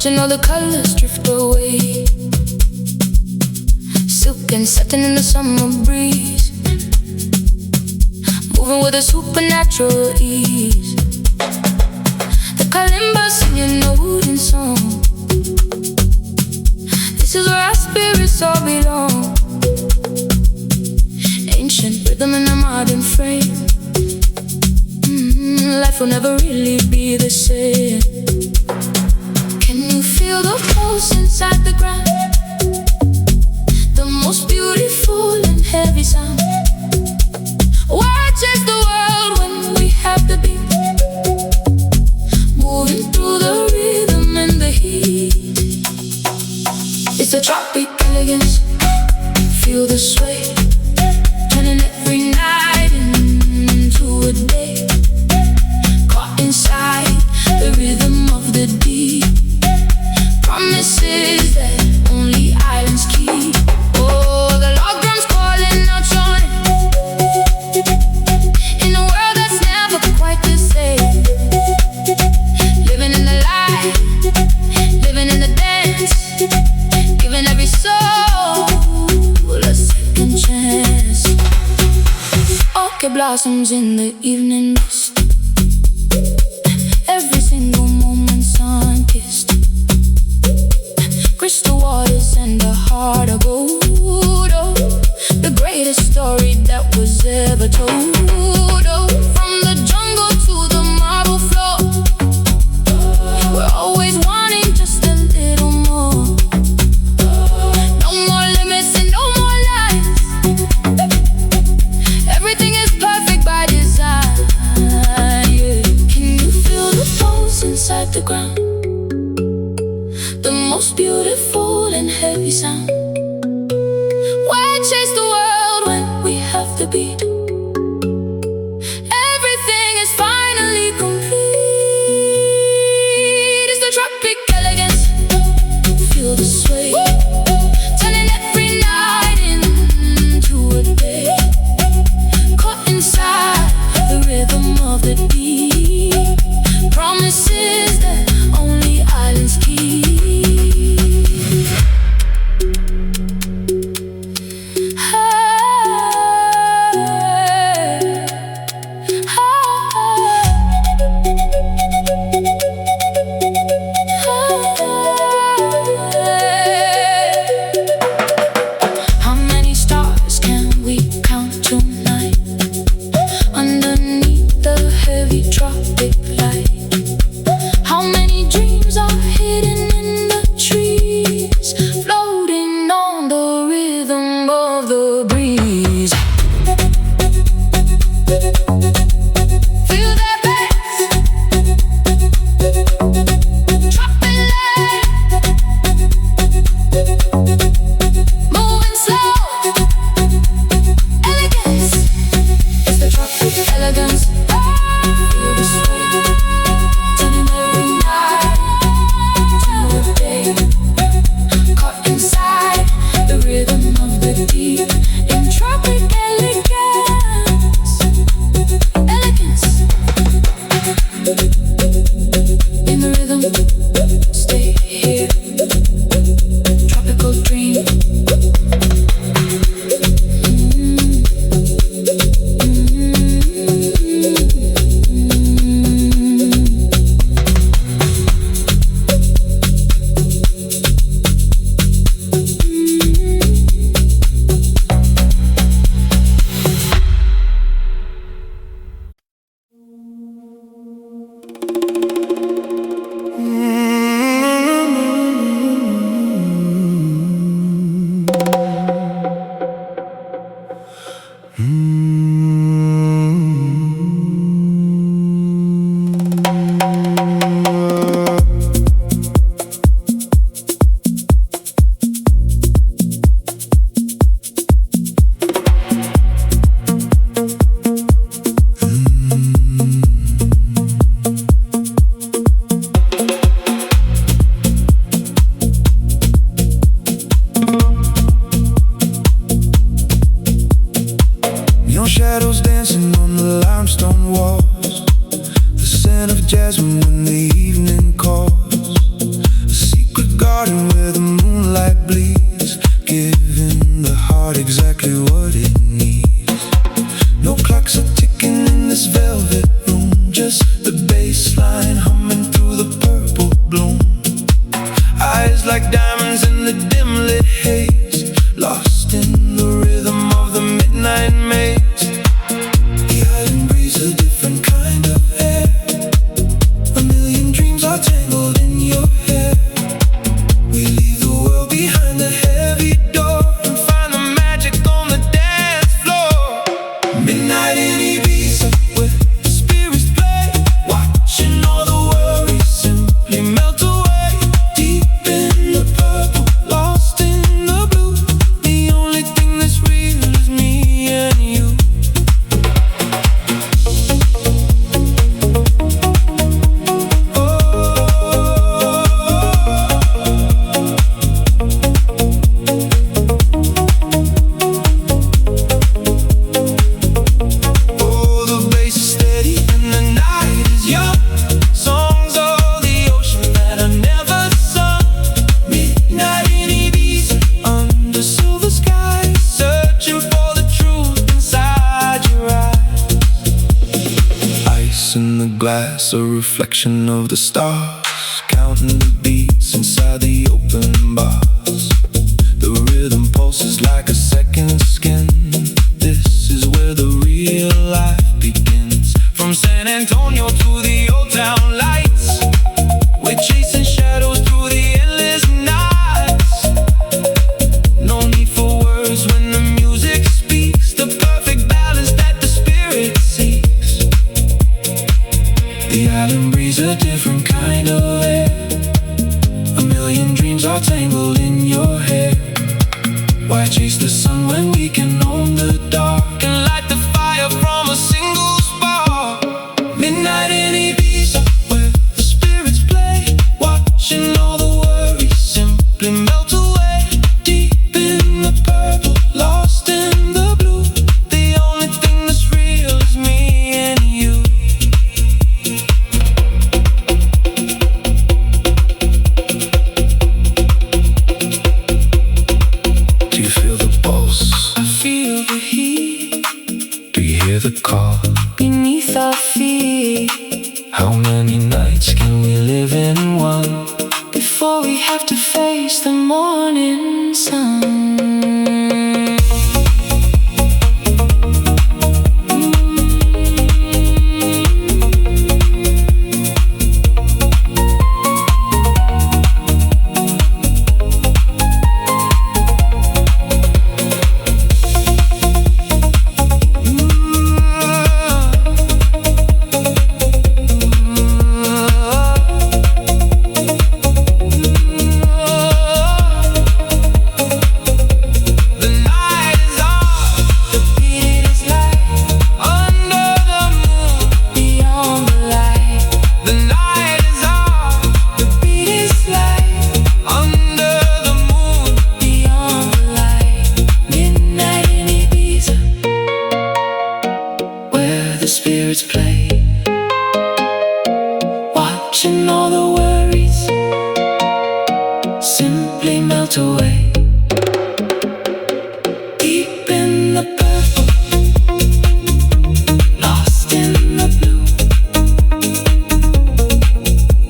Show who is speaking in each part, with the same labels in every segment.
Speaker 1: watching all the colors drift away. Silk and satin in the summer breeze, moving with a supernatural ease. The kalimba singing old song. This is where our spirits all belong. Ancient rhythm in a modern frame. Life will never really be the same. Can you feel the pulse inside the ground? The most beautiful and heavy sound. Why chase the world when we have the beat? Moving through the rhythm and the heat. It's a tropic elegance. Feel the sway, turning every night into a day. Caught inside the rhythm of the deep. Promises that only islands keep. Oh, the log drum's calling out your name. In a world that's never quite the same. Living in the light, living in the dance, giving every soul a second chance. Orchid blossoms in the evening mist. Every single moment sun-kissed. Crystal waters and a heart of gold. Oh, the greatest story that was ever told. Oh, from the jungle to the marble floor, we're always wanting just a little more. No more limits and no more lines. Everything is perfect by design, yeah. Can you feel the pulse inside the ground? The most beautiful and heavy sound. Why chase the world when we have the beat? Everything is finally complete. It's the tropic elegance. Feel the sway, turning every night into a day. Caught inside the rhythm of the deep. Promises that only islands keep. How many stars can we count tonight underneath the heavy tropic light? How many dreams are hidden in the trees, floating on the rhythm of the breeze? Feel that bass, dropping light, moving slow, elegance. It's the tropic elegance. Feel the sway, turning every night into a day. Caught inside the rhythm of the deep. In tropic elegance, elegance. In the rhythm, stay here. Tropical dream.
Speaker 2: shadows dancing on the limestone walls, the scent of jasmine when the evening calls, a garden where the moonlight bleeds, giving the heart exactly what it needs. No clocks are ticking in this velvet room, just the bass line humming through the purple bloom. Eyes like diamonds in the dim lit haze, lost in the rhythm of the midnight maze. The island breeze, a different kind of air. A million dreams are tangled in your hair. We leave the world behind the heavy door and find the magic on the dance floor. Midnight in Ibiza, where the spirits play, watching all the worries simply melt away. Deep in the purple, lost in the blue, the only thing that's real is me and you. Oh, the bass is steady and the night is young. Songs of the ocean that I never sung. Midnight in Ibiza, under silver skies, searching for the truth inside your eyes. Ice in the glass, a reflection of the stars, counting the beats inside the open bars. The rhythm pulses like a second skin. This is where the real life begins. From San Antonio to the old town lights, we're chasing shadows through the endless nights. No need for words when the music speaks, the perfect balance that the spirit seeks. The island breeze, a different kind of air. A million dreams are tangled in your hair. Why chase the sun when we can own the dark and light the fire from a single spark? Midnight in Ibiza, where the spirits play, watching all the worries simply melt away. Deep in the purple, lost in the blue, the only thing that's real is me and you. Do you feel the pulse? I feel the heat. Do you hear the call
Speaker 1: beneath our feet?
Speaker 2: How many nights can we live in one
Speaker 1: Before we have to face the morning sun. The spirits play, watching all the worries simply melt away. Deep in the purple, lost in the blue,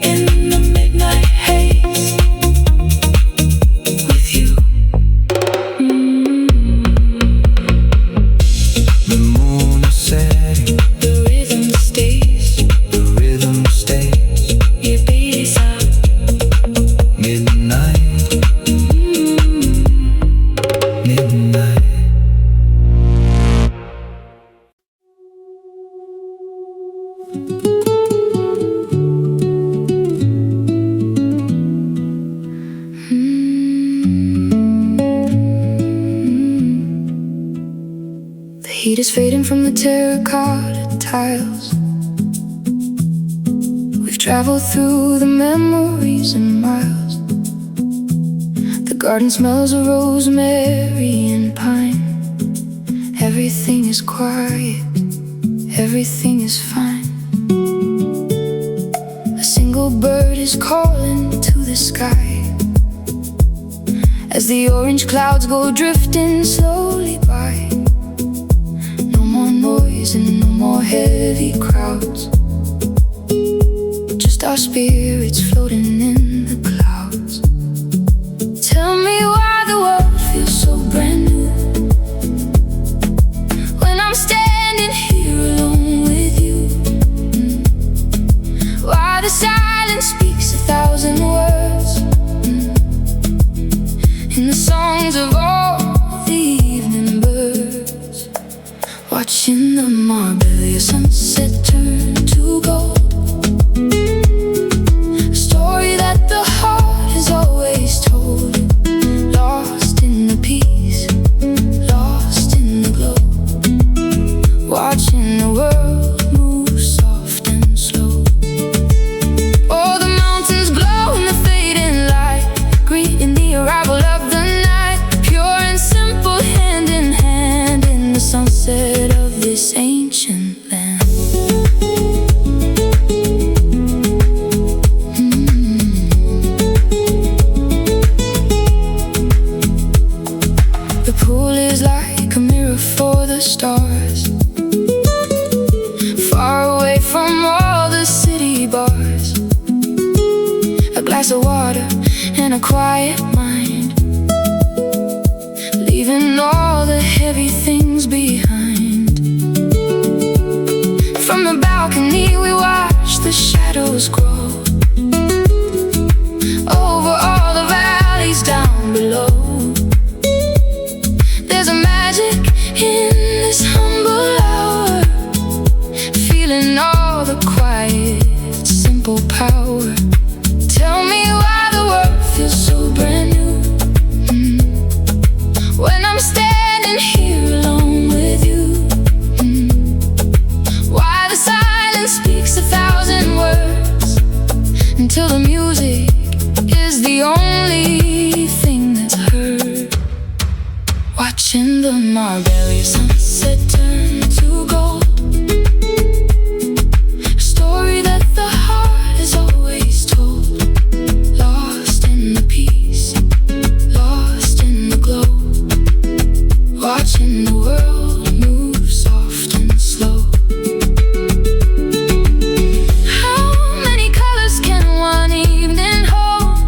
Speaker 1: in the midnight haze, with you.
Speaker 2: The moon is setting,
Speaker 1: The rhythm stays,
Speaker 2: the rhythm stays.
Speaker 1: Ibiza.
Speaker 2: Midnight, midnight.
Speaker 1: The heat is fading from the terracotta tiles. We've traveled through the memories in miles. The garden smells of rosemary and pine. Everything is quiet, everything is fine. A single bird is calling to the sky. as the orange clouds go drifting slowly by. No more noise and no more heavy crowds, just our spirits floating in the clouds. Tell me why the world feels so brand new when I'm standing here alone with you. Why the silence speaks 1,000 words in the songs of all the evening birds, watching the Marbella sunset turn to gold. A story that the heart has always told, lost in the peace, lost in the glow, watching the world move soft and slow. Oh, the mountains glow in the fading light, greeting the arrival of the night, pure and simple, hand in hand in the sunset of this ancient land. The pool is like a mirror for the stars, far away from all the city bars. A glass of water and a quiet mind, leaving all the heavy things behind. From the balcony we watch the shadows grow over all the valleys down below. There's a magic in this humble hour, feeling all the quiet, simple power. Tell me why the world feels so brand new when I'm standing here alone with you. Why the silence speaks 1,000 words until the music is the only thing that's heard. Watching the Marbella sunset turn to gold, a story that the heart has always told, lost in the peace, lost in the glow, watching the world move soft and slow. How many colors can one evening hold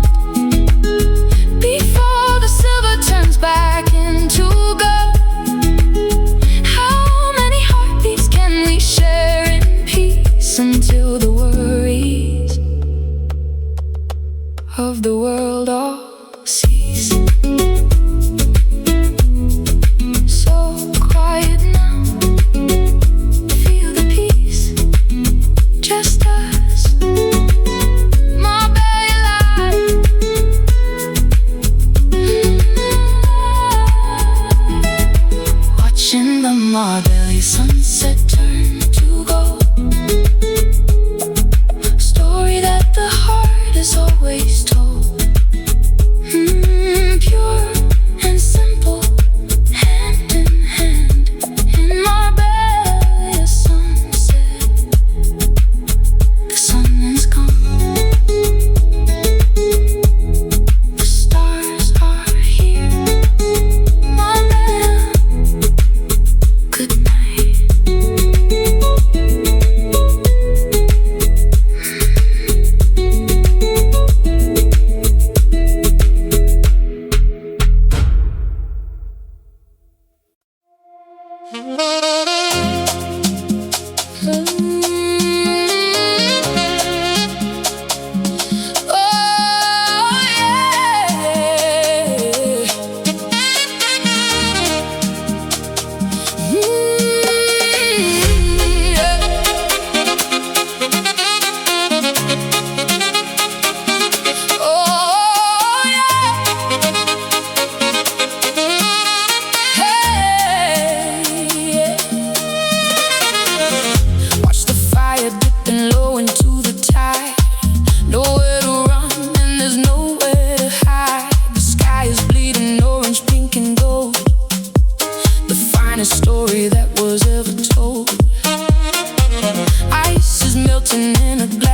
Speaker 1: before the silver turns back into gold? How many heartbeats can we share in peace until the worries of the world all cease? So quiet now, feel the peace, just us, Marbella light. Watching the Marbella sunset turn to gold, a story that the heart has always told, pure and simple, hand in hand in Marbella sunset. The sun is gone, the stars are here, Marbella, good night.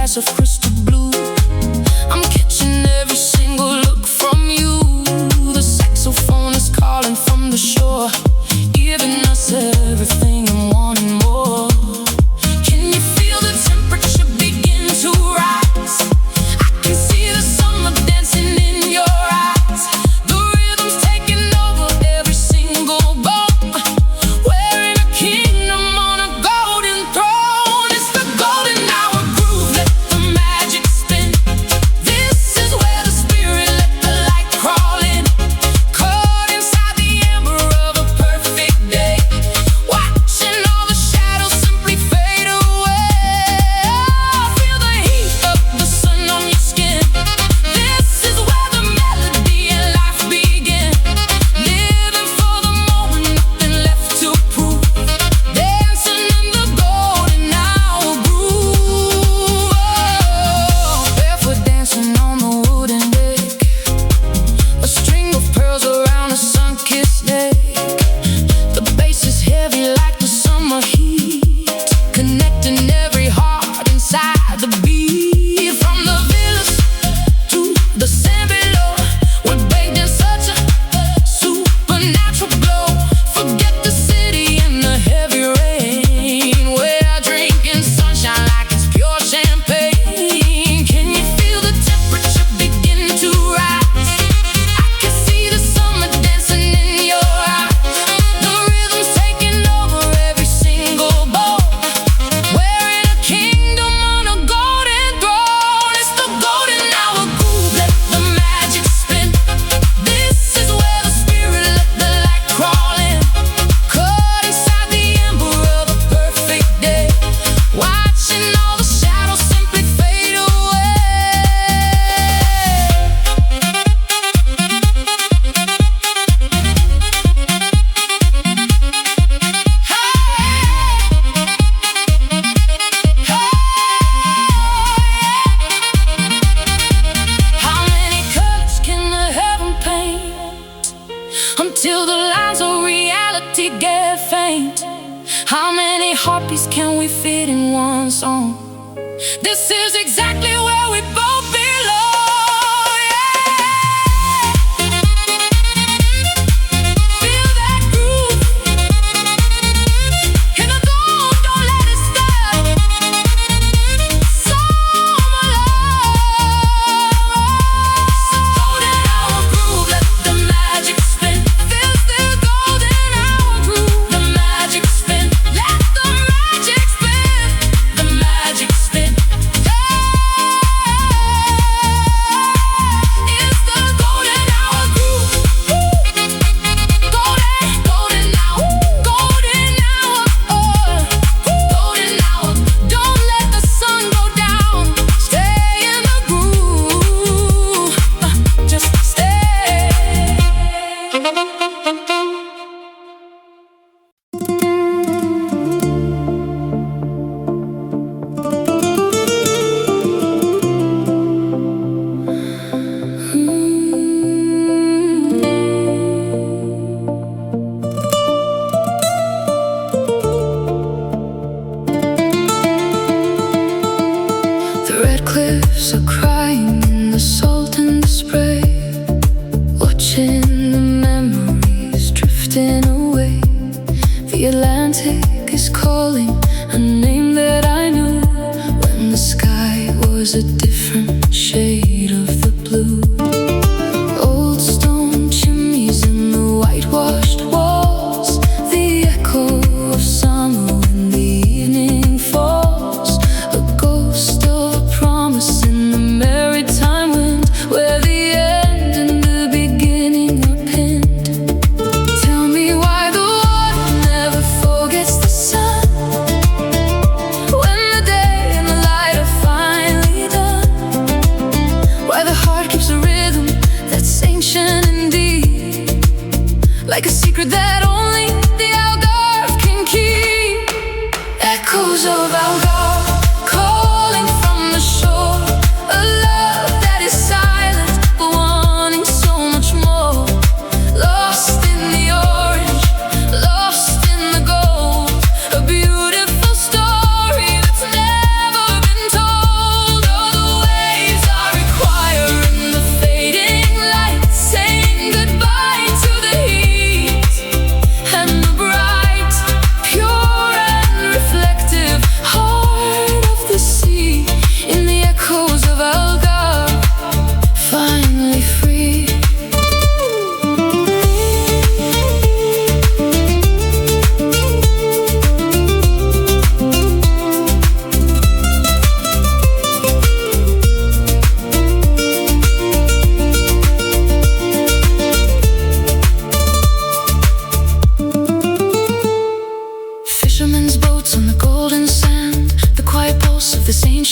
Speaker 1: glass of crystal blue. I'm catching every single look from you. The sing and wanting more. Can you feel the temperature begin to rise? I can see the summer dancing in your eyes. The rhythm's taking over every single bone. We're in a kingdom on a golden throne. It's the golden hour groove, let the magic spin. This is where the spirit let the light crawl in. Caught inside the amber of a perfect day, watching all the shadows simply fade away. Feel the heat of the sun on your skin. This is where the melody and life begin. Living for the moment, nothing left to prove. Dancing in the golden hour groove. Barefoot dancing on the wooden deck, a string of pearls around a sun-kissed neck. The bass is heavy like the summer heat, connecting every heart inside the beat. From the villas to the sand below, we're bathed in such a supernatural glow. Forget the city and the heavy rain. We're drinking sunshine like it's pure champagne. Can you feel the temperature begin to rise? I can see the summer dancing in your eyes. The rhythm's taking over every single bone. We're in a kingdom on a golden throne. It's the golden hour groove, let the magic spin. This is where the spirit let the light crawl in. Caught inside the amber of a perfect day, watching all the shadows simply fade away. How many colors can the heaven paint until the lines of reality get faint? How many heartbeats can we fit in one song? This is exactly where we both belong. Yeah. Feel that groove in the dawn, don't let it stop. Summer love, golden hour groove, let the magic spin. This is golden hour groove, the magic spin. Let the magic spin, the magic spin. It's the golden hour groove. Golden, golden hour, golden hour, golden hour. Don't let the sun go down. Stay in the groove, just stay. The red cliffs are crying in the salt and the spray, watching the memories drifting away. The Atlantic is calling a name that I knew when the sky was a different shade of the blue. Old stone chimneys and the whitewashed walls, the echo of summer when the evening falls. A ghost of a promise in the maritime wind, where the end and the beginning are pinned. Tell me why the water never forgets the sun, when the day and the light are finally done. Why the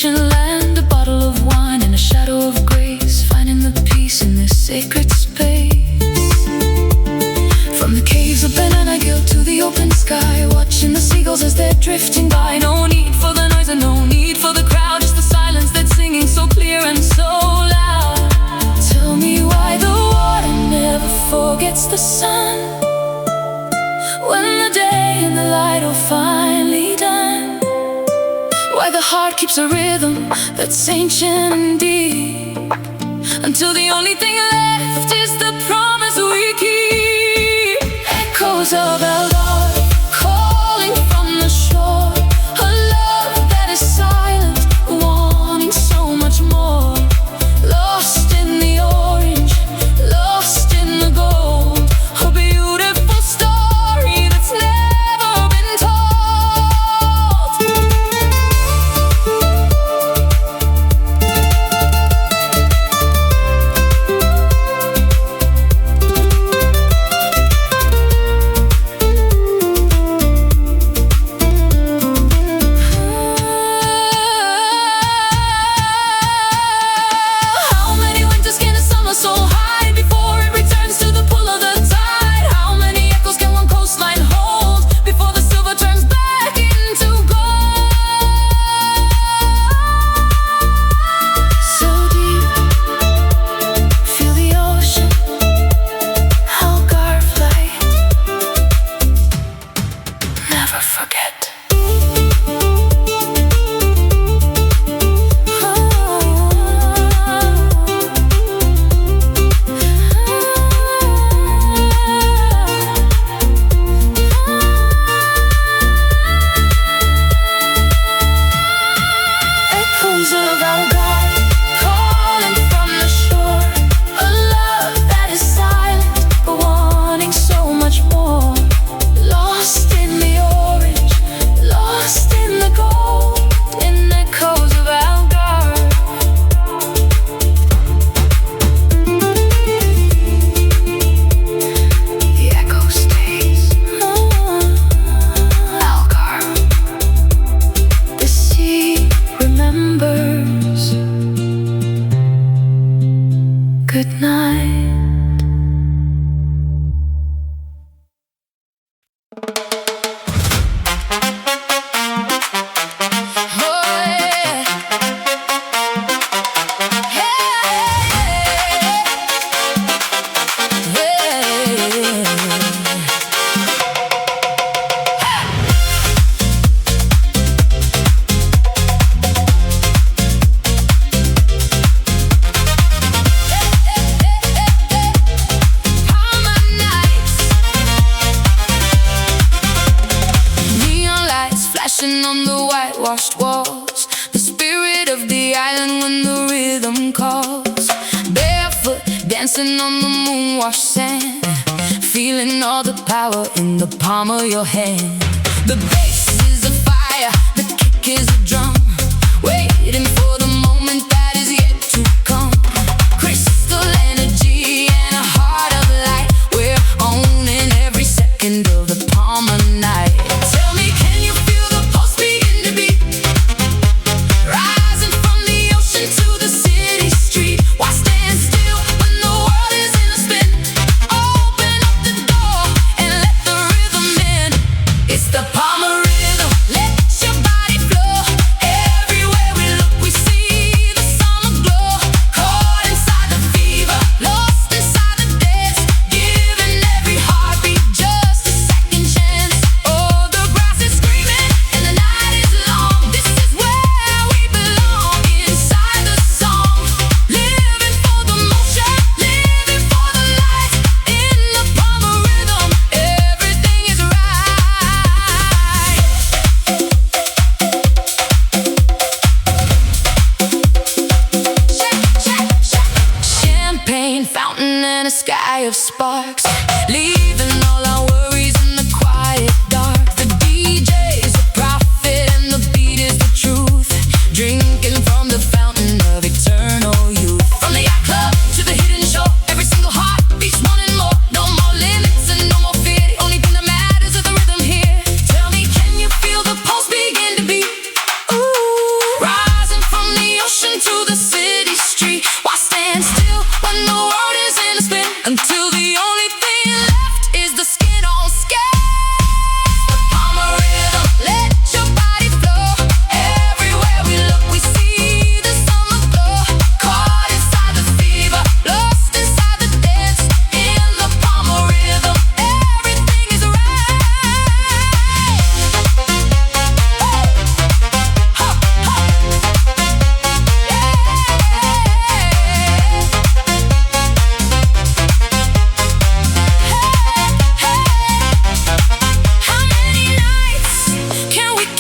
Speaker 1: ancient land, a bottle of wine and a shadow of grace, finding the peace in this sacred space. From the caves of banana guild to the open sky, watching the seagulls as they're drifting by. No need for the noise and no need for the crowd, just the silence that's singing so clear and so loud. Tell me why the water never forgets the sun, when the day and the light are finally done. Why the heart keeps a rhythm that's ancient and deep, until the only thing left is the promise we keep. Echoes of our love calling from the shore, a love that is silent, wanting so much more. Lost in the orange, lost in the gold, a beautiful story that's never been told. How many winters can a summer so hide before it returns to the pull of the tide? How many echoes can one coastline hold before the silver turns back into gold? So deep, feel the ocean, Algarve light, never forget. Echoes of our God calling from the shore, a love that is silent but wanting so much more. Lost in the orange, lost in the gold, in echoes of our God. The echo stays, Algarve. The sea remembers. Good night. Neon lights flashing on the whitewashed walls, the spirit of the island when the rhythm calls. Barefoot dancing on the moon-washed sand, feeling all the power in the palm of your hand. The bass is a fire, the kick is a drum, waiting for the moment that is yet to come. Crystal energy and a heart of light, we're owning every second of the Palmer night. Tell me, can you feel the pulse begin to beat, rising from the ocean to the city street? Why stand still when the world is in a spin? Open up the door and let the rhythm in. It's the Palmer rhythm, let your body flow. Everywhere we look we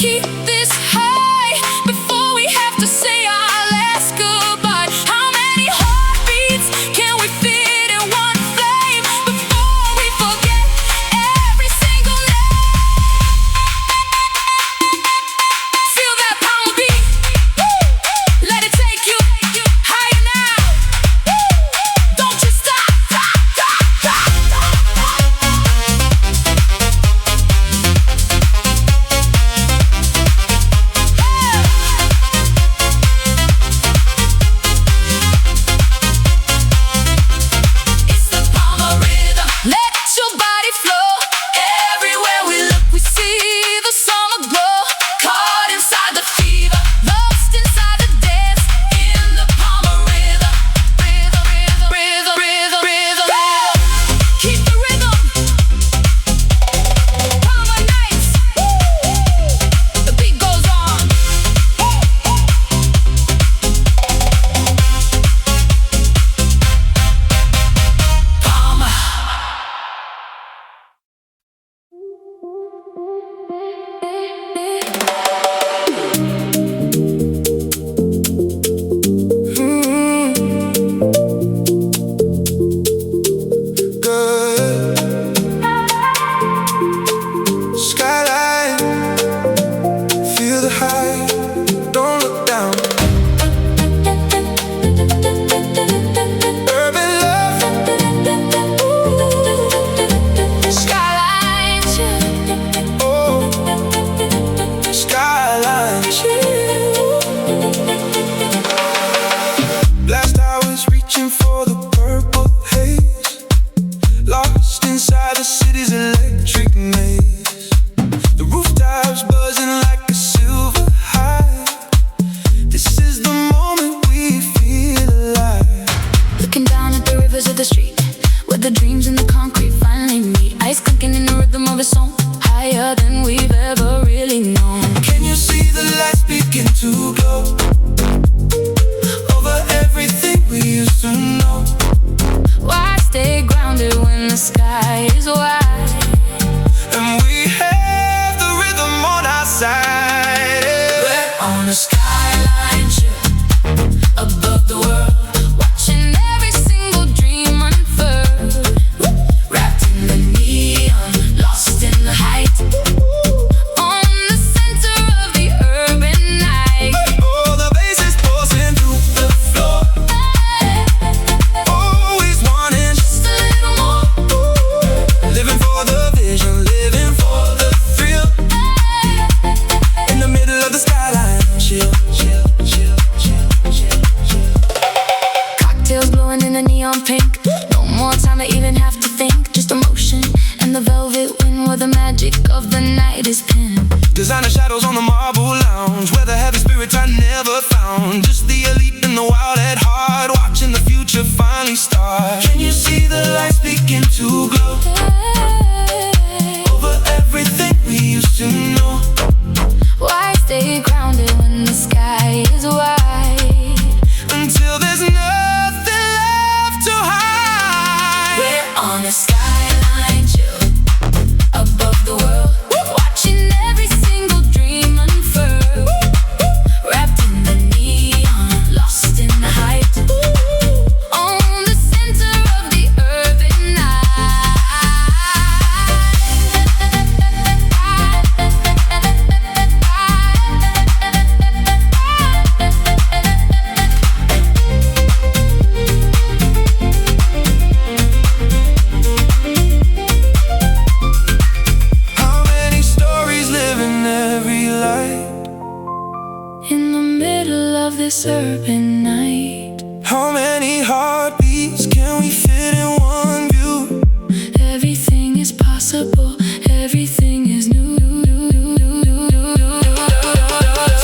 Speaker 1: keep this high before we have to say our last goodbye. How many heartbeats can we fit in one flame before we forget every single name? Feel that power beat. Let it take you higher now. Don't you stop. It's the power rhythm. Let your body flow. Everywhere we look, we see the summer glow. Caught inside the fever, lost inside the dance. In the power rhythm, rhythm, rhythm, rhythm, rhythm, rhythm, rhythm. Keep the rhythm. Power nights. The beat goes on. Palmer.
Speaker 2: Good skyline, feel the high. Don't look down. Urban love,
Speaker 1: Skyline.
Speaker 2: oh, skyline. Last I was reaching for the purple haze, lost inside the city's electric maze. The rooftops buzzing like a silver hive. This is the moment we feel alive.
Speaker 1: Looking down at the rivers of the street, where the dreams and the concrete finally meet. Ice clinking in the rhythm of a song, higher than we've ever really known.
Speaker 2: Can you see the lights begin to glow over everything we used to know?
Speaker 1: Why stay grounded when the sky is wide?
Speaker 2: And we have the rhythm on our side.
Speaker 1: We're on a skyline ship above the world, watching every single dream unfurl. Wrapped in the neon, lost in the height, on the center of the urban night.
Speaker 2: Oh, the bass is pulsing through the floor. Always wanting
Speaker 1: Just a little more.
Speaker 2: living for the vision, living for the thrill. In the middle of the skyline, chill, chill, chill, chill, chill, chill.
Speaker 1: Cocktails glowing in the neon pink. No more time to even have to think. Just emotion and the velvet wind, where the magic of the night is pinned.
Speaker 2: Designer shadows on the marble lounge, where the heavy spirits I never found. Just the elite and the wild at heart, watching the future finally start. Can you see the lights begin to glow over everything we used to know?
Speaker 1: Why stay grounded when the sky is wide?
Speaker 2: Until there's nothing left to hide.
Speaker 1: We're on a skyline chill above the world, watching every single dream unfurl. Wrapped in the neon, lost in the height, on the center of the urban night.
Speaker 2: How many stories live in every light?
Speaker 1: In the middle of this urban night,
Speaker 2: How many heartbeats can we fit in one view?
Speaker 1: everything is possible, everything is new.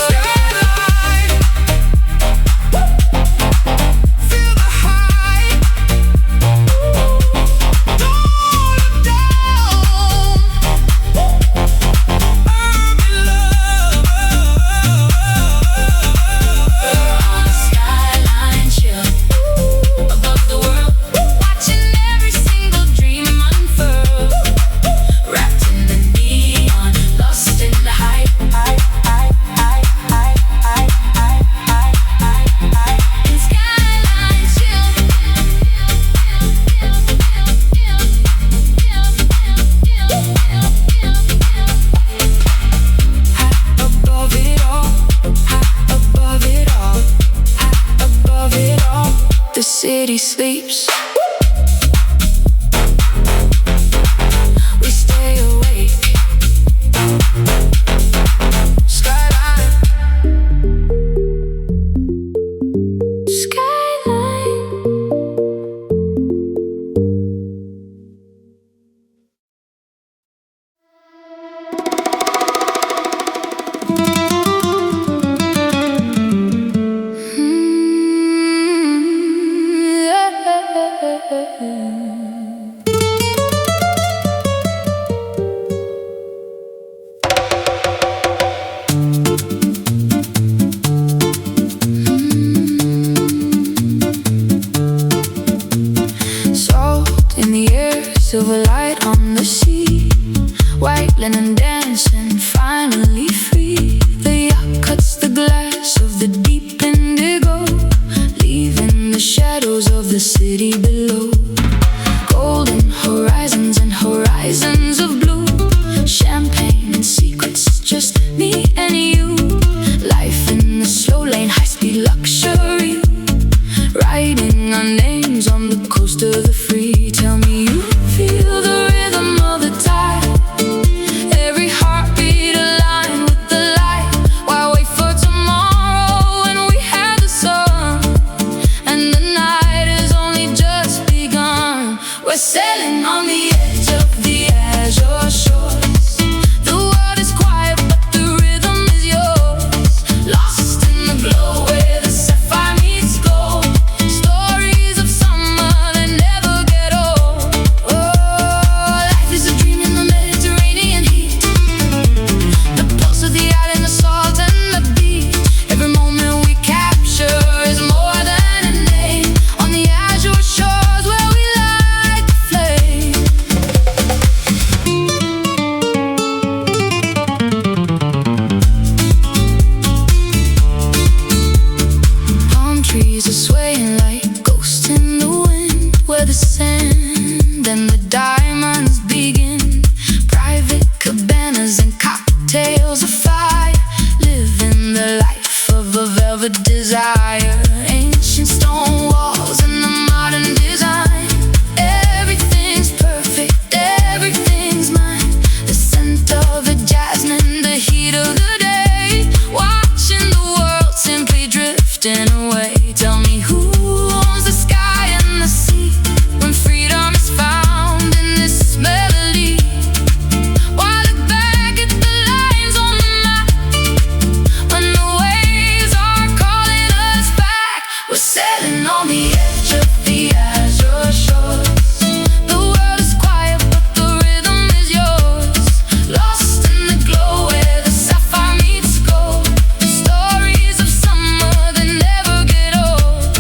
Speaker 2: Skyline, feel the high. Don't look down. Urban love.
Speaker 1: Watching every single dream unfurl, wrapped in the fire, living the life of a velvet desire. Ancient stone walls and the modern design. Everything's perfect, everything's mine. The scent of a jasmine, the heat of the day. Watching the world simply drifting away. Tell me who owns the sky and the sea when freedom is found in this melody. While I look back at the lines on the map, when the waves are calling us back, we're sailing on the edge of the azure shores. The world is quiet but the rhythm is yours. Lost in the glow where the sapphire meets gold. Stories of summer that never get old.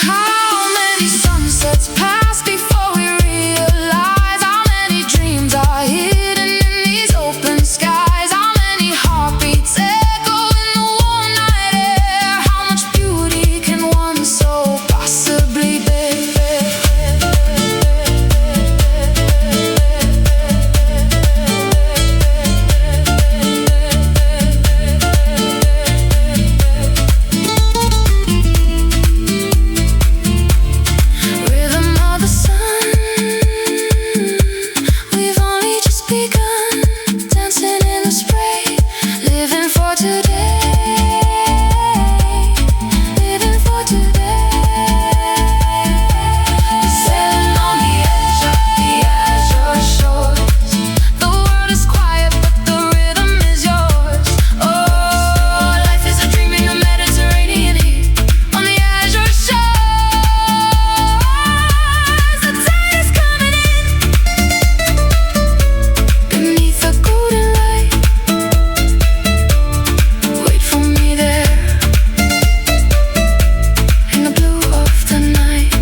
Speaker 1: How many sunsets pass before we realize how many dreams are hidden in these open skies? How many heartbeats echo in the warm night air? How much beauty can one so possibly bear? Rhythm of the sun, we've only just begun. Dancing in the spray, living for today. Living for today. Sailing on the edge of the azure shores. The world is quiet but the rhythm is yours. Oh, life is a dream in the Mediterranean heat. On the azure shores, the tide is coming in. Beneath the golden light, wait for me there. In the blue of the night.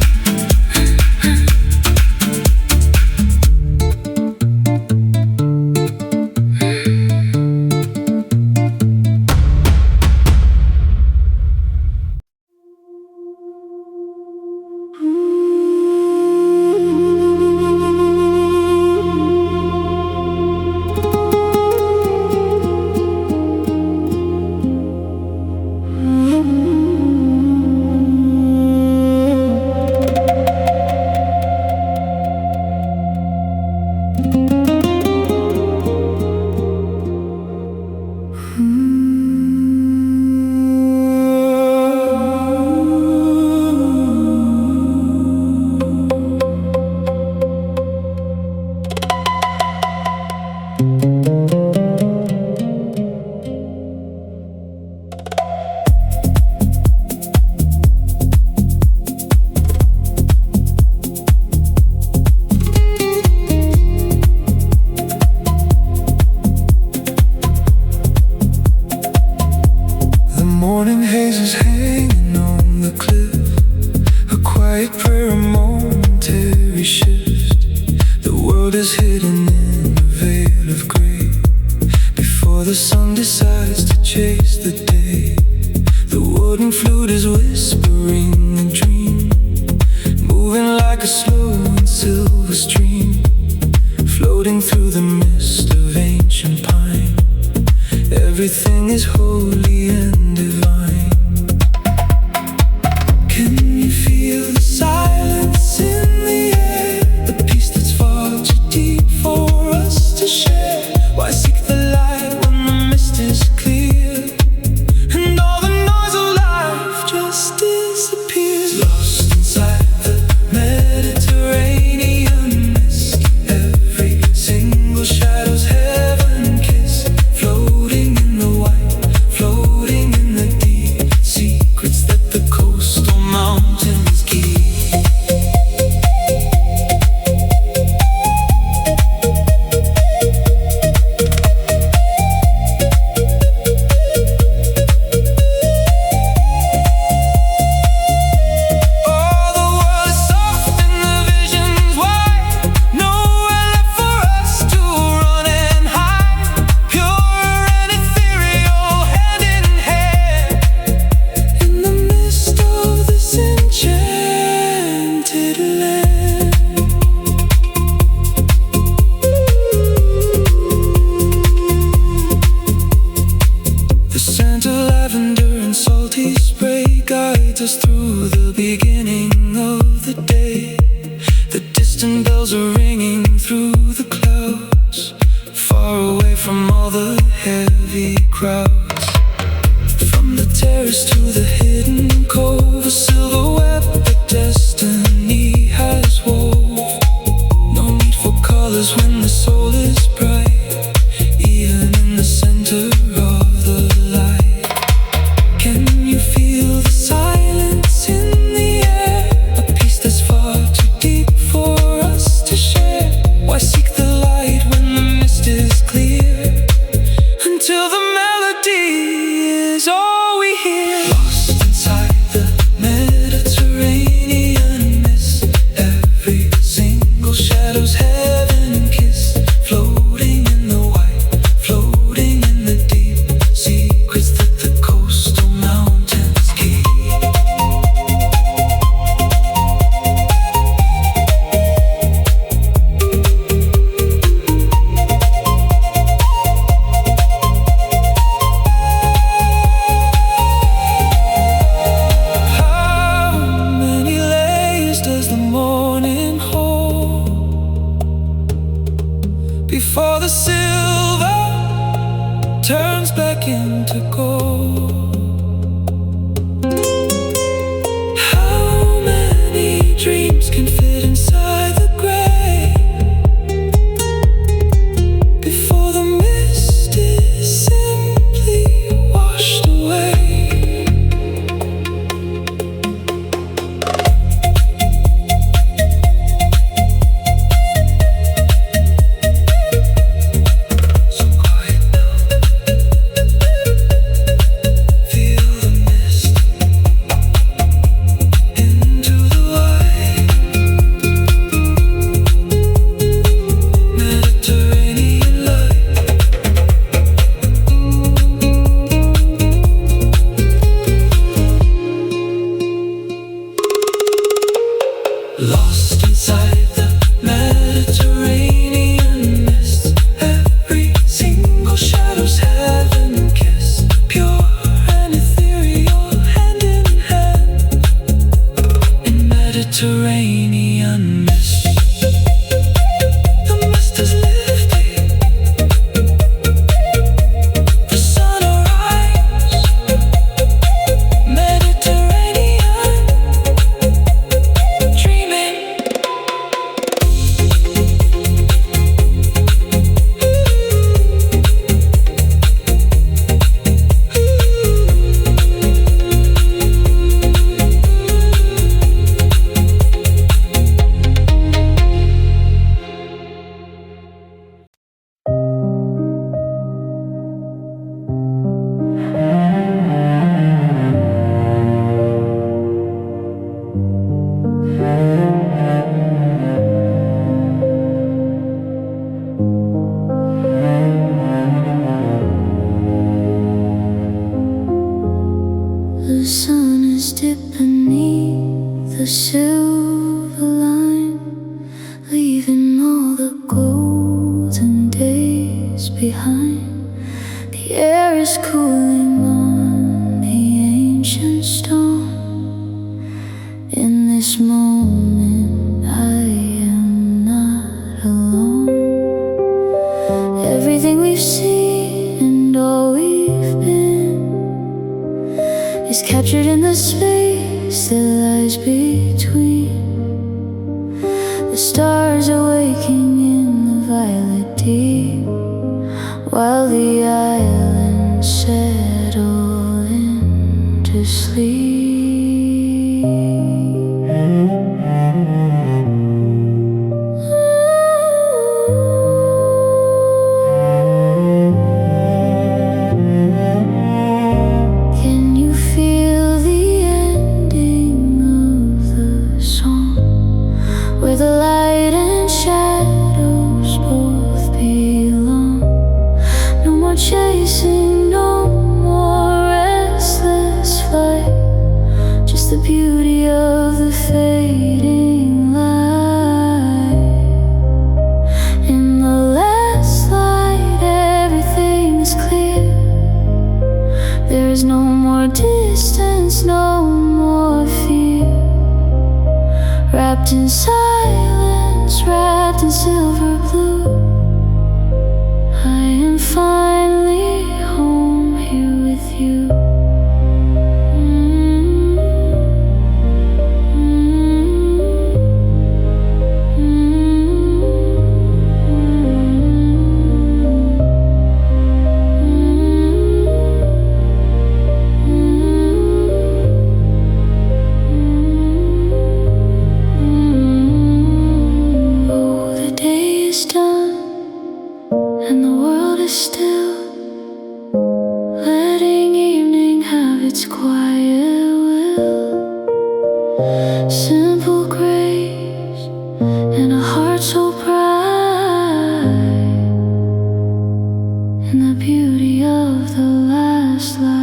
Speaker 2: The morning haze is hanging on the cliff, a quiet prayer, a momentary shift. The world is hidden in a veil of gray before the sun decides to chase the day. The wooden flute is whispering a dream, moving like a slow and silver stream, floating through the mist of ancient pine. Everything is holy and divine. Can you feel the silence in the air? The peace that's far too deep for us to share. Why seek the light when the mist is clear? And all the noise of life just disappears. Lost inside the Mediterranean mist, every single shadow's heaven kiss. Floating in the white, floating in the deep. us through the beginning of the day. The distant bells are ringing through the clouds, far away from all the heavy crowds. From the terrace to the hidden cove, a silver web that destiny has wove. No need for colors when the soul is bright, even in the center of the light. Can you feel the silence in the air? A peace that's far too deep for us to share. Why seek the light when the mist is clear, until the melody is all we hear? Lost inside the Mediterranean mist, every single shadow's heaven kissed, floating in the white, floating in the deep secrets that the coastal mountains keep. How many layers does the morning hold before the silver turns back into gold? How many dreams can fit inside the gray before the mist is simply washed away? So quiet now, feel the mist into the white Mediterranean light. Lost inside the Mediterranean mist, every single shadow's heaven kissed, pure and ethereal, hand in hand in Mediterranean mist. The mist is lifting, the sun arise, Mediterranean dreaming.
Speaker 1: The sun is dipped beneath the silver line, leaving all the golden days behind. The air is cooling on the ancient stone. In this moment, I am not alone. Everything we've seen and all we've been is captured in the space that lies between. The stars are waking in the violet deep, while the islands settle into sleep. Can you feel the ending of the song, where the light and shadows both belong? No more chasing, no more restless flight. still, letting evening have its quiet will. Simple grace and a heart so bright, and the beauty of the last light.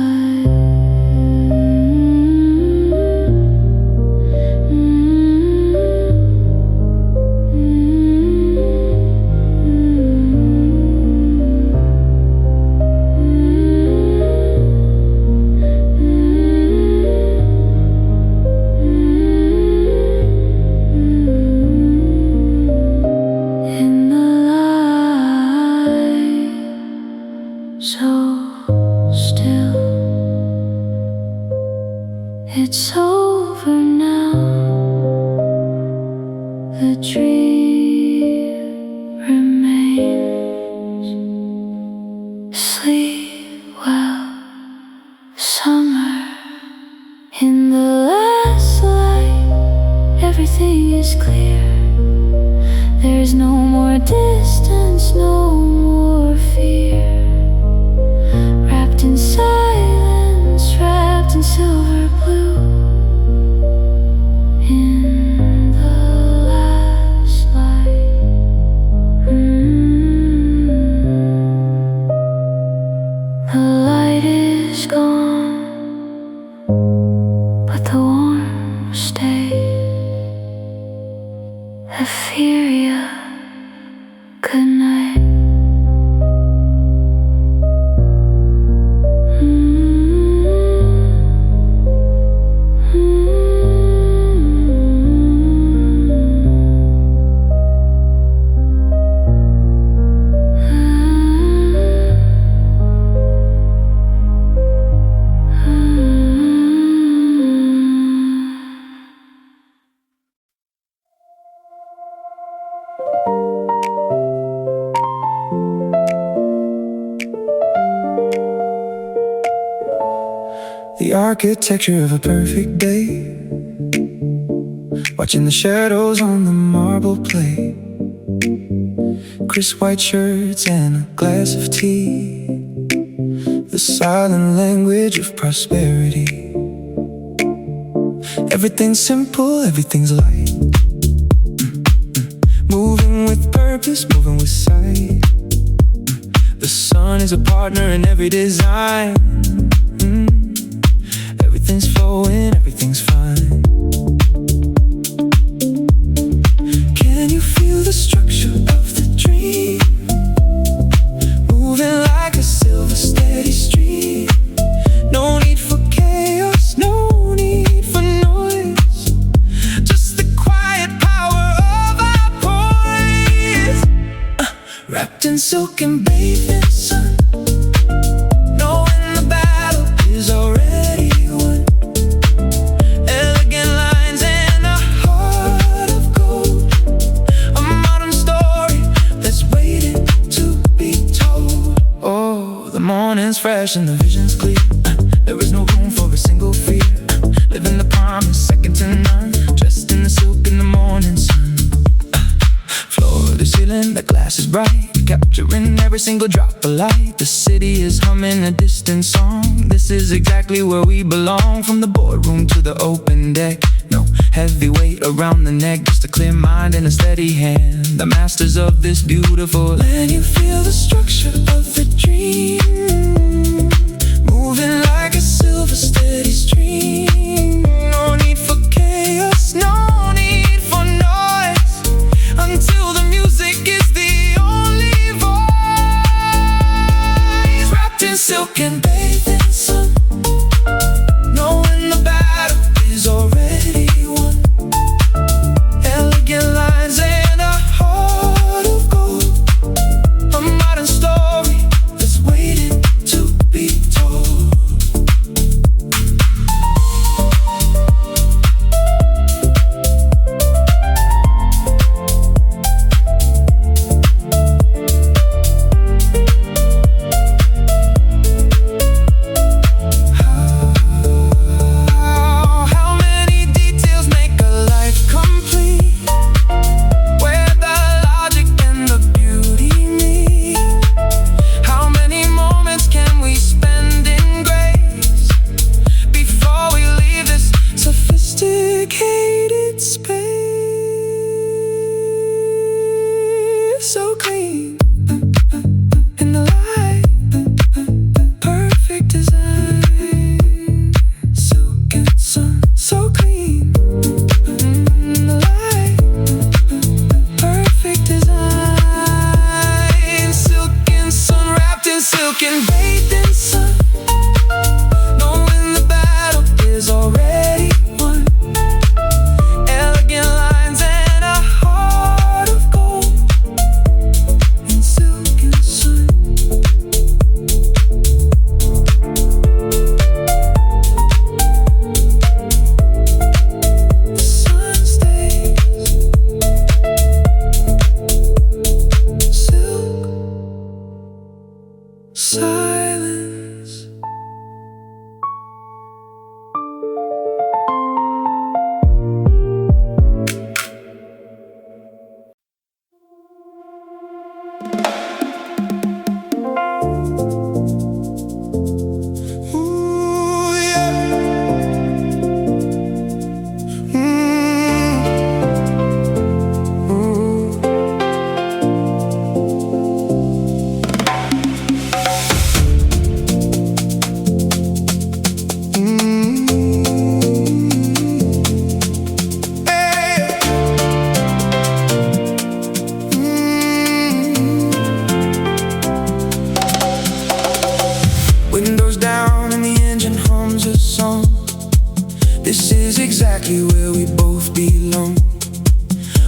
Speaker 1: So still, it's over now. The dream remains. Sleep well, summer. In the last light, everything is clear. There's no more distance, no more fear. Wrapped in silence, wrapped in silver blue. In the last light, the light is gone, but the warmth stays. Etheria, good night.
Speaker 2: The architecture of a perfect day, watching the shadows on the marble plate. Crisp white shirts and a glass of tea, the silent language of prosperity. Everything's simple, everything's light. Moving with purpose, moving with sight. The sun is a partner in every design. Everything's flowing, everything's fine. Can you feel the structure of the dream? Moving like a silver steady stream. No need for chaos, no need for noise. Just the quiet power of our poise. Wrapped in silk and bathed in sun, knowing the battle is already won. Elegant lines and a heart of gold, a modern story that's waiting to be told. Oh, the morning's fresh and the vision's clear. There is no room for a single fear. Living the promise, second to none. Dressed in the silk in the morning sun. Floor to ceiling, the glass is bright, capturing every single drop of light. The city is humming a distant song. This is exactly where we belong. From the boardroom to the open deck, no heavy weight around the neck, just a clear mind and a steady hand. The masters of this beautiful land. You feel the structure of the dream, moving like a silver steady stream. No need for chaos, no need for noise, until the music is the only voice. Wrapped in silk and bathed in sun, knowing the battle is already won. Elegant lines and a heart of gold, a modern story that's waiting to be told. can bathe in sun, knowing the battle is already won. Elegant lines and a heart of gold in silk and sun. The sun stays silk, silence. Ooh, yeah. Ooh. Hey. Windows down and the engine hums a song. This is exactly where we both belong.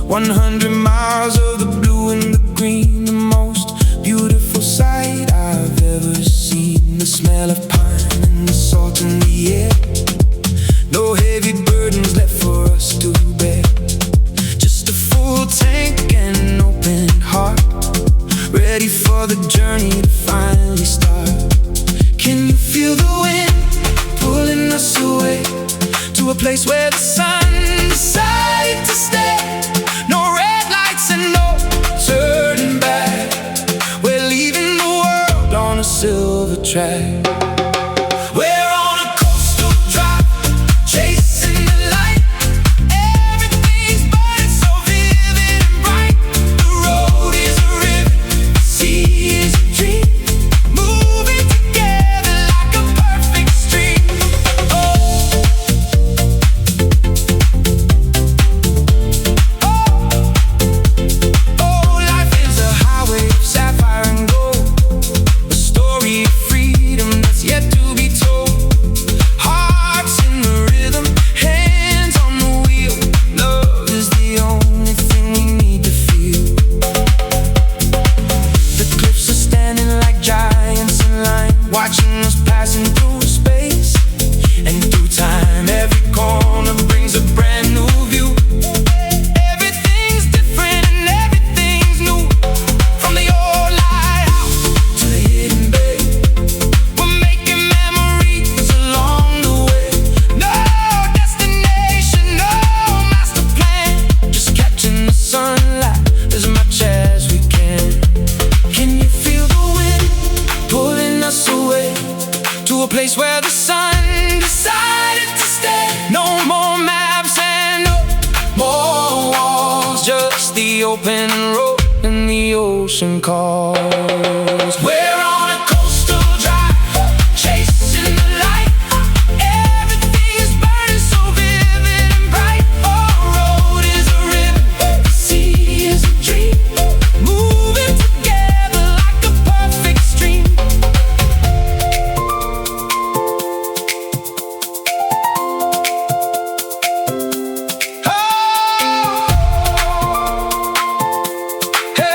Speaker 2: 100 miles of the blue and the green, the most beautiful sight I've ever seen. The smell of pine and the salt in the air. No heavy burdens left for us to bear. Just a full tank and an open heart, ready for the journey to finally start. Can you feel the wind pulling us away to a place where the sun decided to stay? No red lights and no turning back. We're leaving the world on a silver track. We're on a coastal drive, chasing the light. Everything's burning so vivid and bright. The road is a river, the sea is a dream, moving together like a perfect stream. Oh, life is a highway of sapphire and gold, a story of freedom that's yet to be told. Hearts in the rhythm, hands on the wheel. Love is the only thing we need to feel. The cliffs are standing like giants in line, watching us passing through space and through time. Every corner brings a brand new view. Everything's different and everything's new. From the old lighthouse to the hidden bay, we're making memories along the way. No destination, no master plan, just catching the sunlight as much as we can. Can you feel the wind pulling us away to a place where the sun decided to stay? No more maps and no more walls, just the open road and the ocean calls. We're on a coastal drive, chasing the light. Everything is burning so vivid and bright. Oh, road is a river, the sea is a dream, moving together like a perfect stream. Oh, hey.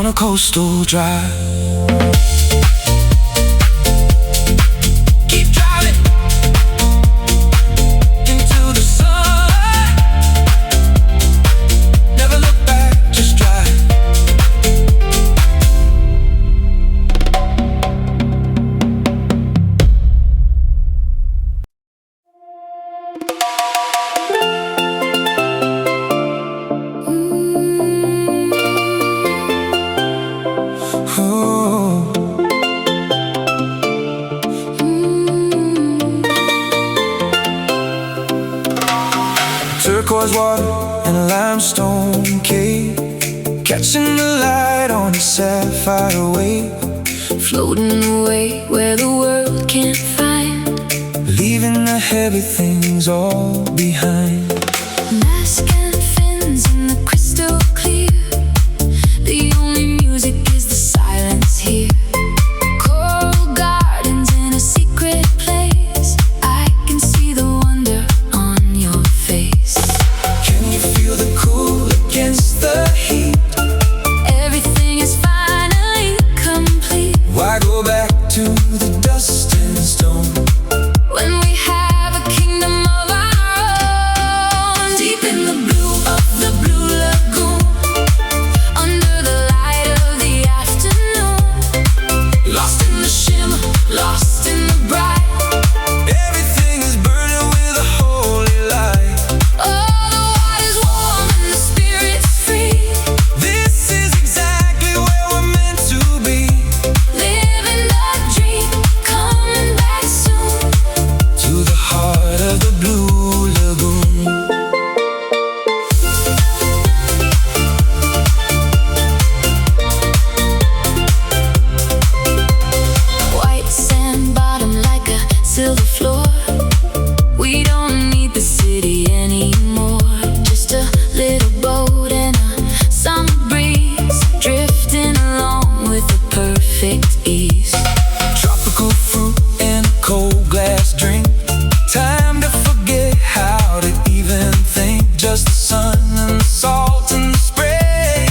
Speaker 2: on a coastal drive. Keep driving into the sun. Never look back, just drive. Turquoise water in a limestone cave, catching the light on a sapphire wave,
Speaker 1: Floating away where the world can't find.
Speaker 2: leaving the heavy things all behind.
Speaker 1: Mask and fins in the crystal clear. The only music is the silence here. Coral gardens in a secret place. I can see the wonder on your face.
Speaker 2: Can you feel the cool against the heat?
Speaker 1: Everything is finally complete.
Speaker 2: Why go back to the dust and stone
Speaker 1: When we have a kingdom of our own? Deep in the blue of the blue lagoon, under the light of the afternoon,
Speaker 2: lost in the shimmer,
Speaker 1: lost in the bright.
Speaker 2: everything is burning with a holy light.
Speaker 1: Oh, the water's warm and the spirit's free.
Speaker 2: This is exactly where we're meant to be.
Speaker 1: Living the dream, coming back soon.
Speaker 2: To the heart of the blue lagoon.
Speaker 1: White sand bottom like a silver floor. We don't need the city anymore. Just a little boat and a summer breeze, drifting along with a perfect ease.
Speaker 2: Tropical fruit and a cold glass drink. Time to forget how to even think. Just the sun and the salt and the spray.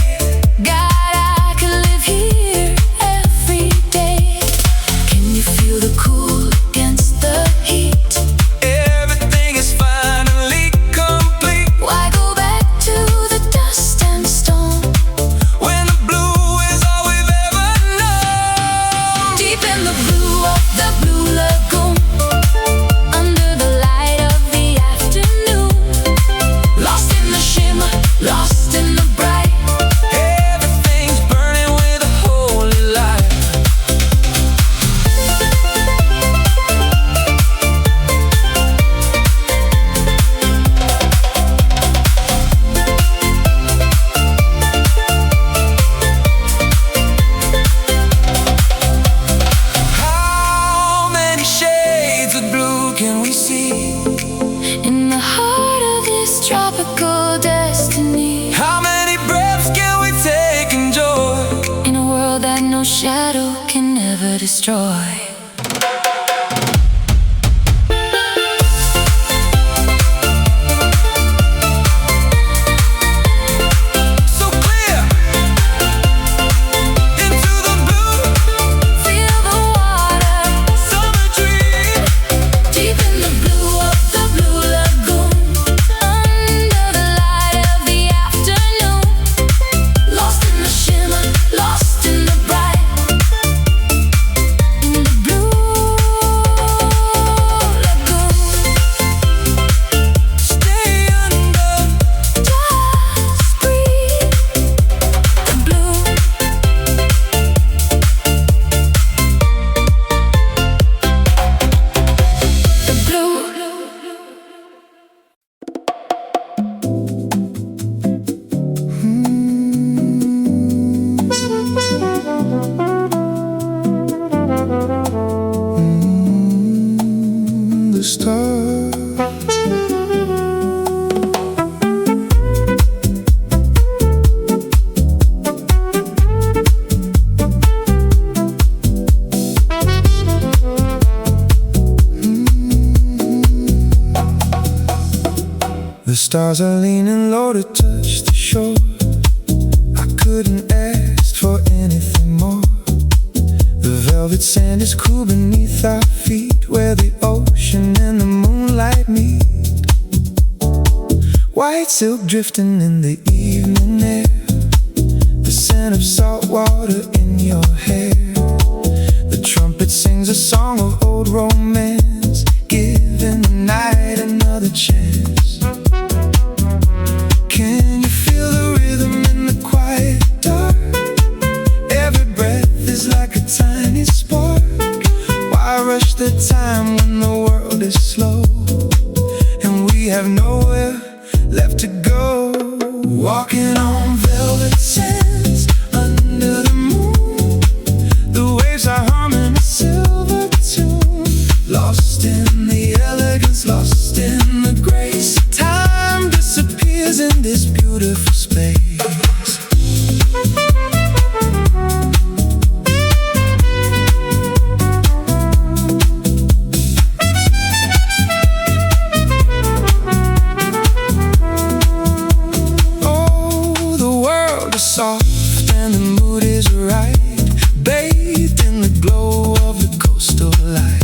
Speaker 1: God, I could live here every day. Can you feel the cool against the heat?
Speaker 2: Everything is finally complete.
Speaker 1: Why go back to the dust and stone
Speaker 2: When the blue is all we've ever known.
Speaker 1: deep in the blue of the blue lagoon, under the light of the afternoon, lost in the shimmer, lost in the bright.
Speaker 2: Everything's burning with a holy light. How many shades of blue can we see?
Speaker 1: In the heart of this tropical destiny,
Speaker 2: How many breaths can we take in joy?
Speaker 1: in a world that no shadow can ever destroy.
Speaker 2: So clear into the blue
Speaker 1: Feel the water,
Speaker 2: summer dream.
Speaker 1: deep in the blue of the blue lagoon, under the light of the afternoon, lost in the shimmer, lost in the bright. In the blue lagoon,
Speaker 2: Stay under.
Speaker 1: just breathe. The blue. The blue.
Speaker 2: The stars. The stars are leaning low to touch the shore. I couldn't ask for anything more. The velvet sand is cool beneath our feet, where the ocean and the moonlight meet. White silk drifting in the evening air, the scent of salt water in your hair. The trumpet sings a song of old romance, giving the night another chance. Can you feel the rhythm in the quiet dark? Every breath is like a tiny spark. Why rush the time when the world is slow and we have nowhere left to go? Walking on velvet sands under the moon, the waves are humming a silver tune. Lost in the elegance, lost in the grace. Time disappears in this beautiful space. Soft and the mood is right, bathed in the glow of the coastal light.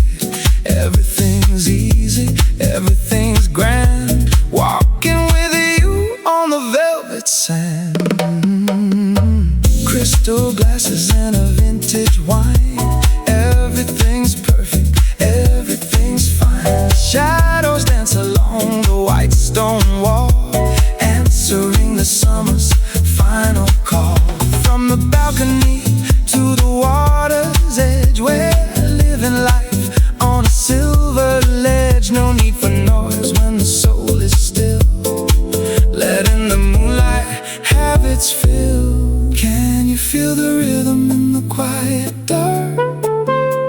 Speaker 2: Everything's easy, everything's grand, walking with you on the velvet sand. Crystal glasses and a vintage wine, everything's perfect, everything's fine. Shadows dance along the white stone wall, answering the summer's final call. From the balcony to the water's edge, we're living life on a silver ledge. No need for noise when the soul is still, letting the moonlight have its fill. Can you feel the rhythm in the quiet dark?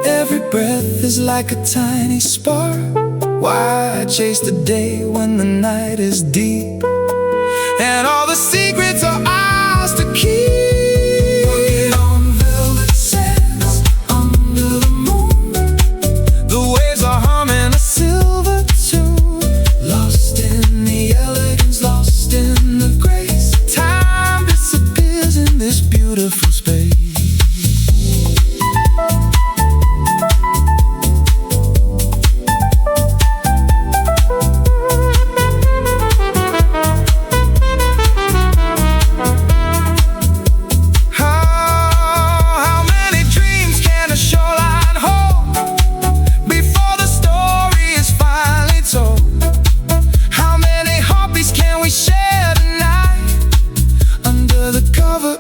Speaker 2: Every breath is like a tiny spark. Why chase the day when the night is deep and all the secrets are ours to keep? Walking on velvet sands under the moon, the waves are humming a silver tune. Lost in the elegance, lost in the grace. Time disappears in this beautiful space.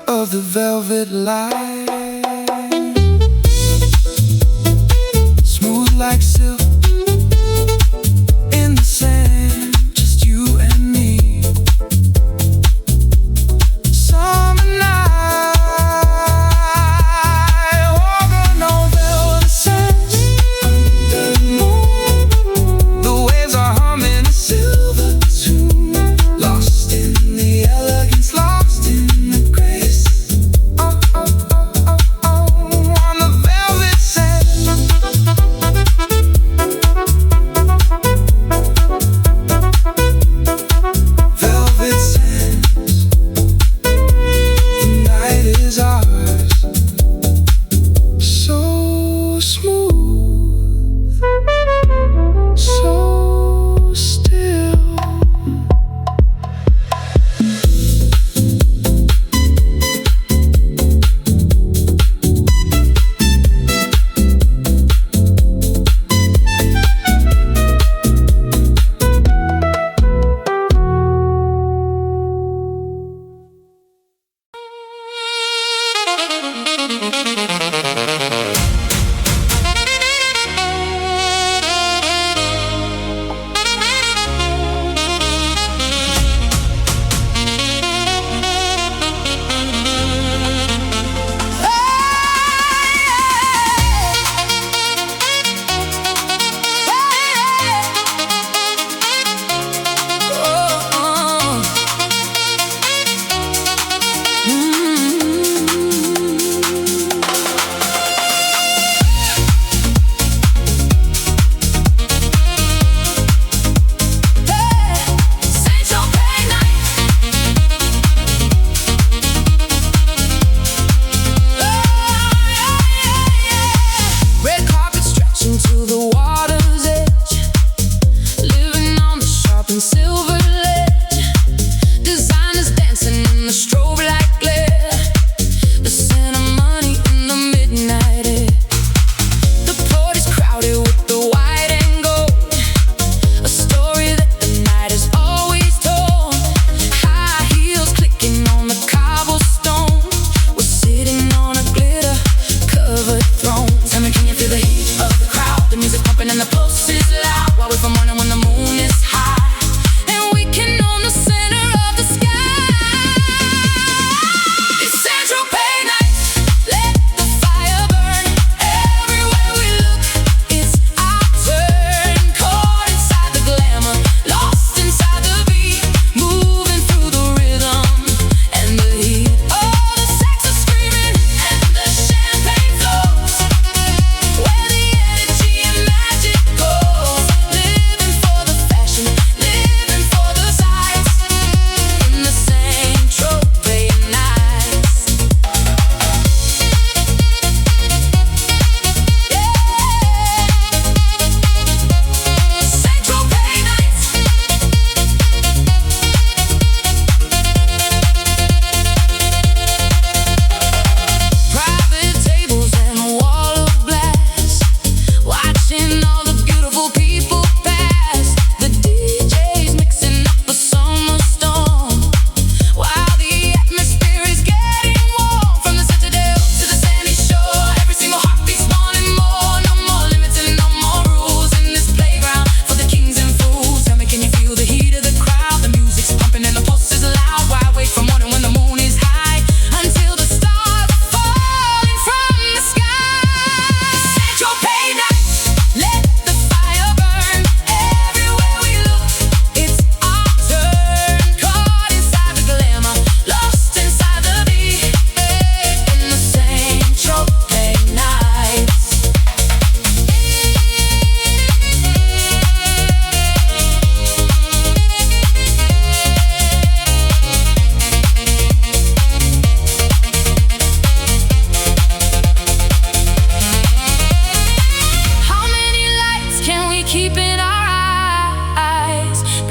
Speaker 2: Of the velvet light, smooth like silk in the sand, just you and me. Summer night, walking on velvet sands under the moon, the waves are humming a silver tune. Lost in the elegance, lost in the grace.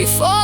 Speaker 1: before